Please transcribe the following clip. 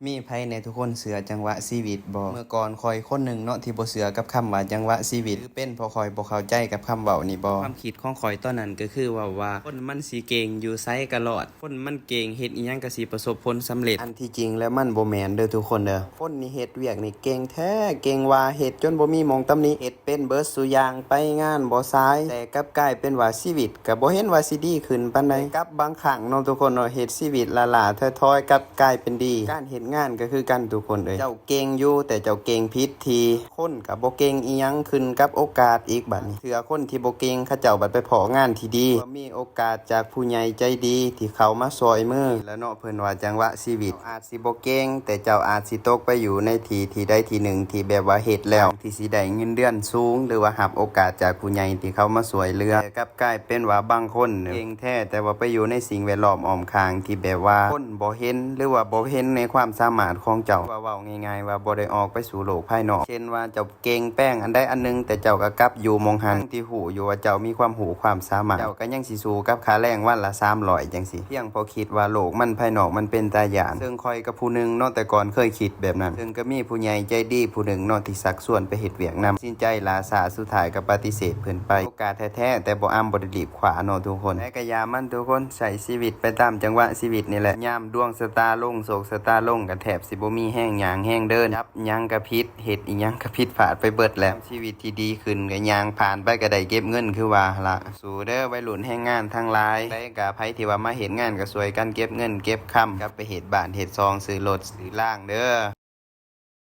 มีไผในทุกคนเสือจังหวะชีวิตบ่เมื่อก่อนคอยคนหนึ่งเนาะที่บ่เสือกับคำว่าจังหวะชีวิตหรือเป็นเพราะคอยบ่เข้าใจกับคำเว้านี่บ่ความคิดของข้อยตอนนั้นก็คือว่าคนมันสิเก่งอยู่ไสก็รอดคนมันเก่งเฮ็ดอิหยังก็สิประสบผลสำเร็จอันที่จริงแล้วมันบ่แม่นเด้อทุกคนเด้อคนนี่เฮ็ดเวียกนี่เก่งแท้เก่งว่าเฮ็ดจนบ่มีหม้องตำหนิเฮ็ดเป็นเบิดซุอย่างไปงานบ่สายแต่กลับกลายเป็นว่าชีวิตก็บ่เห็นว่าสิดีขึ้นปานใดกับบางครั้งเนาะทุกคนเนาะเฮ็ดชีวิตล่าๆถอยๆกลับกลายเป็นดีการเฮ็ดงานก็คือกันทุกคนเอ้ยเจ้าเก่งอยู่แต่เจ้าเก่งผิดทีคนก็บ่เก่งอีหยังขึ้นกับโอกาสอีกบัดนี้เทื่อคนที่บ่เก่งเขาเจ้าบัดไปพ้องานที่ดีว่ามีโอกาสจากผู้ใหญ่ใจดีที่เข้ามาซอยมือแล้วเนาะเพิ่นว่าจังหวะชีวิตอาจสิบ่เก่งแต่เจ้าอาจสิตกไปอยู่ในที่ใดที่หนึ่งที่แบบว่าเฮ็ดแล้วที่สิได้เงินเดือนสูงหรือว่ารับโอกาสจากผู้ใหญ่ที่เข้ามาช่วยเหลือแต่กลับกลายเป็นว่าบางคนเก่งแท้แต่ว่าไปอยู่ในสิ่งแวดล้อมอ้อมข้างที่แบบว่าคนบ่เห็นหรือว่าบ่เห็นในความสามารถของเจ้าว่าเว้าง่ายๆว่าบ่ได้ออกไปสู่โลกภายนอกเช่นว่าเจ้าเก่งแป้งอันใดอันนึงแต่เจ้าก็กลับอยู่มองหันที่หูอยู่ว่าเจ้ามีความหูความสามารถเจ้าก็ยังสิสู้กับค่าแรงวันละ300จังซี่เพียงพอคิดว่าโลกมันภายนอกมันเป็นตาหยานซึ่งคอยกับผู้นึงเนาะแต่ก่อนเคยคิดแบบนั้นซึ่งก็มีผู้ใหญ่ใจดีผู้นึงเนาะที่สักส่วนไปเฮ็ดเวียกนำสินใจลาสาสุดท้ายก็ปฏิเสธเพิ่นไปโอกาสแท้ๆแต่บ่อ้ำบ่ได้รีบขวาเนาะทุกคนและก็อย่ามันทุกคนใช้ชีวิตไปตามจังหวะชีวิตนี่แหละยามดวงชะตาลงโศกชะตาลงก็แทบสิบ่มีแห้งหยางแห้งเดินยับหยังก็ผิดเฮ็ดอีหยังก็ผิดพลาดไปเบิดแล้วชีวิตที่ดีขึ้นก็ย่างผ่านไปก็ได้เก็บเงินคือว่าล่ะสู้เด้อวัยรุ่นแห่งงานทั้งหลายและก็ไผที่ว่ามาเฮ็ดงานก็ช่วยกันเก็บเงินเก็บคำกลับไปเฮ็ดบ้านเฮ็ดซองซื้อรถซื้อล่างเด้อ